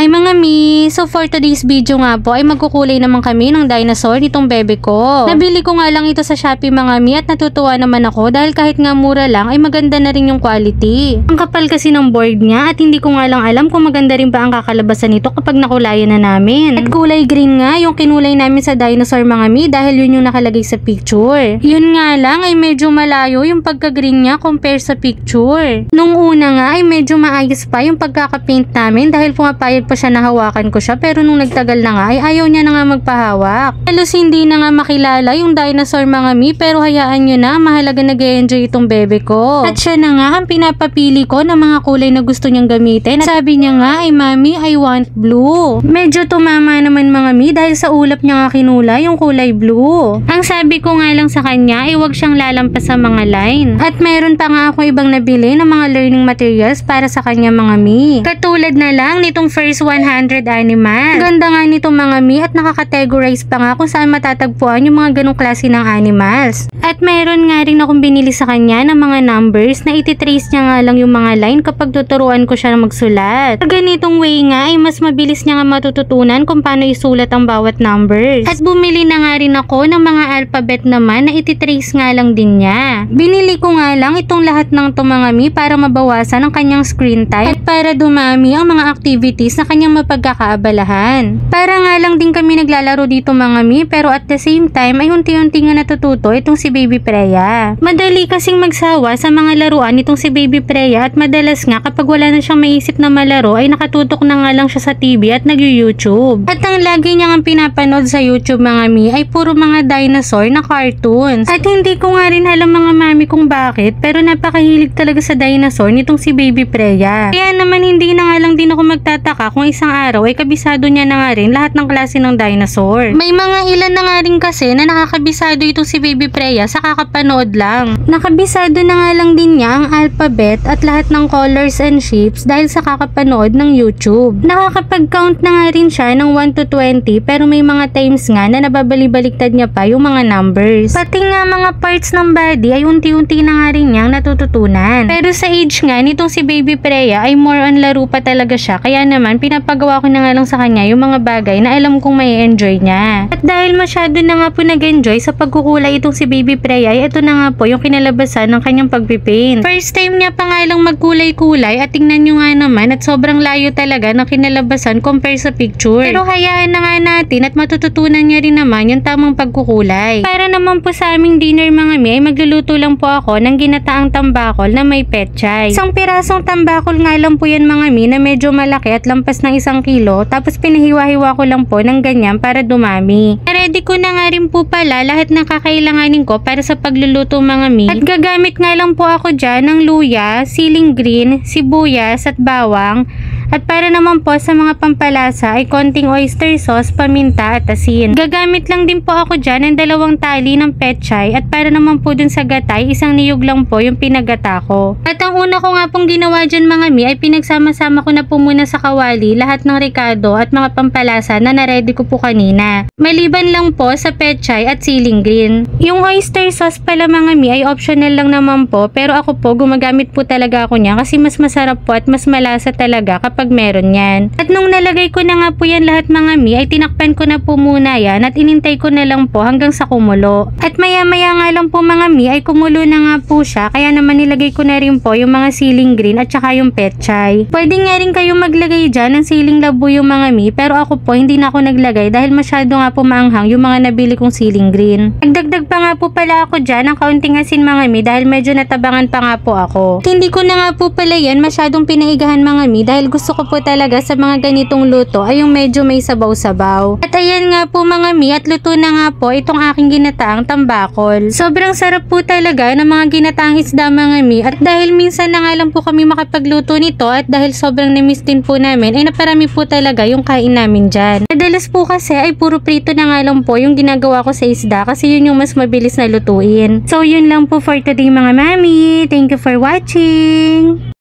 Hi mga mi! So for today's video nga po ay magkukulay naman kami ng dinosaur nitong bebe ko. Nabili ko nga lang ito sa Shopee mga mi at natutuwa naman ako dahil kahit nga mura lang ay maganda na rin yung quality. Ang kapal kasi ng board niya at hindi ko nga lang alam kung maganda rin ba ang kakalabasan nito kapag nakulayan na namin. At kulay green nga yung kinulay namin sa dinosaur mga mi dahil yun yung nakalagay sa picture. Yun nga lang ay medyo malayo yung pagka-green niya compare sa picture. Nung una nga ay medyo maayos pa yung pagkakapaint namin dahil pumapayag pa siya na hawakan ko siya, pero nung nagtagal na nga ay ayaw niya na nga magpahawak. Halos hindi na nga makilala yung dinosaur mga mi, pero hayaan nyo na, mahalaga nag-enjoy itong bebe ko. At siya na nga ang pinapapili ko ng mga kulay na gusto niyang gamitin. At sabi niya nga ay mami I want blue. Medyo tumama naman mga mi dahil sa ulap niya nga kinulay yung kulay blue. Ang sabi ko nga lang sa kanya ay huwag siyang lalampas sa mga line. At meron pa nga ako ibang nabili ng mga learning materials para sa kanya mga mi. Katulad na lang nitong first 100 animal. Ganda nga nito mga mi at nakakategorize pa nga kung saan matatagpuan yung mga ganong klase ng animals. At meron nga rin akong binili sa kanya ng mga numbers na ititrace niya nga lang yung mga line kapag tuturuan ko siya na magsulat. Sa ganitong way nga ay mas mabilis niya nga matututunan kung paano isulat ang bawat numbers. At bumili na nga rin ako ng mga alphabet naman na ititrace nga lang din niya. Binili ko nga lang itong lahat ng to mga mi para mabawasan ang kanyang screen time at para dumami ang mga activities na kanyang mapagkakaabalahan. Para nga lang din kami naglalaro dito mga mi, pero at the same time ay unti-unti nga natututo itong si Baby Preya. Madali kasing magsawa sa mga laruan itong si Baby Preya at madalas nga kapag wala na siyang maisip na malaro ay nakatutok na nga lang siya sa TV at nag-YouTube. At ang lagi niya nga pinapanood sa YouTube mga mi ay puro mga dinosaur na cartoons. At hindi ko nga rin alam mga mami kung bakit, pero napakahilig talaga sa dinosaur nitong si Baby Preya. Kaya naman hindi na nga lang din ako magtataka kung isang araw ay kabisado niya na nga rin lahat ng klase ng dinosaur. May mga ilan na nga rin kasi na nakakabisado itong si Baby Preya sa kakapanood lang. Nakabisado na nga lang din niya ang alphabet at lahat ng colors and shapes dahil sa kakapanood ng YouTube. Nakakapag-count na nga rin siya ng 1 to 20 pero may mga times nga na nababali-baliktad niya pa yung mga numbers. Pati nga mga parts ng body ay unti-unti na nga rin niyang natututunan. Pero sa age nga nitong si Baby Preya ay more on laro pa talaga siya, kaya naman pinapagawa ko na nga lang sa kanya yung mga bagay na alam kong may enjoy niya. At dahil masyado na nga po nag-enjoy sa pagkukulay itong si Baby Preya ay ito na nga po yung kinalabasan ng kanyang pagpipaint. First time niya pa nga lang magkulay-kulay at tingnan nyo nga naman at sobrang layo talaga ng kinalabasan compare sa picture. Pero hayaan na nga natin at matututunan niya rin naman yung tamang pagkukulay. Para naman po sa aming dinner mga mi ay magluluto lang po ako ng ginataang tambakol na may petchay. Isang pirasong tambakol nga lang po yan mga mi na medyo malaki at lampas ng 1 kilo, tapos pinahiwa-hiwa ko lang po ng ganyan para dumami. Ready ko na nga rin po pala lahat ng kakailanganin ko para sa pagluluto mga mi. At gagamit nga lang po ako dyan ng luya, siling green, sibuyas at bawang. At para naman po sa mga pampalasa ay konting oyster sauce, paminta at asin. Gagamit lang din po ako dyan ng 2 tali ng petchay at para naman po dun sa gatay, 1 niyog lang po yung pinagata ko. At ang una ko nga pong ginawa dyan mga mi ay pinagsama-sama ko na po muna sa kawali lahat ng ricado at mga pampalasa na naready ko po kanina. Maliban lang po sa petchay at siling green. Yung oyster sauce pala mga mi ay optional lang naman po, pero ako po gumagamit po talaga ako niya kasi mas masarap po at mas malasa talaga kapag meron yan. At nung nalagay ko na nga po yan lahat mga mi ay tinakpan ko na po muna yan at inintay ko na lang po hanggang sa kumulo. At maya-maya nga lang po mga mi ay kumulo na nga po siya, kaya naman nilagay ko na rin po yung mga siling green at saka yung petchay. Pwede nga rin kayong maglagay dyan ng siling labu yung mga mi, pero ako po hindi na ako naglagay dahil masyado nga po maanghang yung mga nabili kong siling green. Nagdagdag pa nga po pala ako dyan ng kaunting asin mga mi dahil medyo natabangan pa nga po ako. At hindi ko na nga po pala yan masyadong pinaigahan mga mi dahil gusto ko po talaga sa mga ganitong luto ay yung medyo may sabaw-sabaw. At ayan nga po mga mi at luto na nga po itong aking ginataang tambakol. Sobrang sarap po talaga ng mga ginataang isda mga mi at dahil minsan na nga lang po kami makapagluto nito at dahil sobrang namiss din po namin ay naparami po talaga yung kain namin dyan. Madalas po kasi ay puro prito na nga lang po yung ginagawa ko sa isda kasi yun yung mas mabilis na lutuin. So yun lang po for today mga mami. Thank you for watching!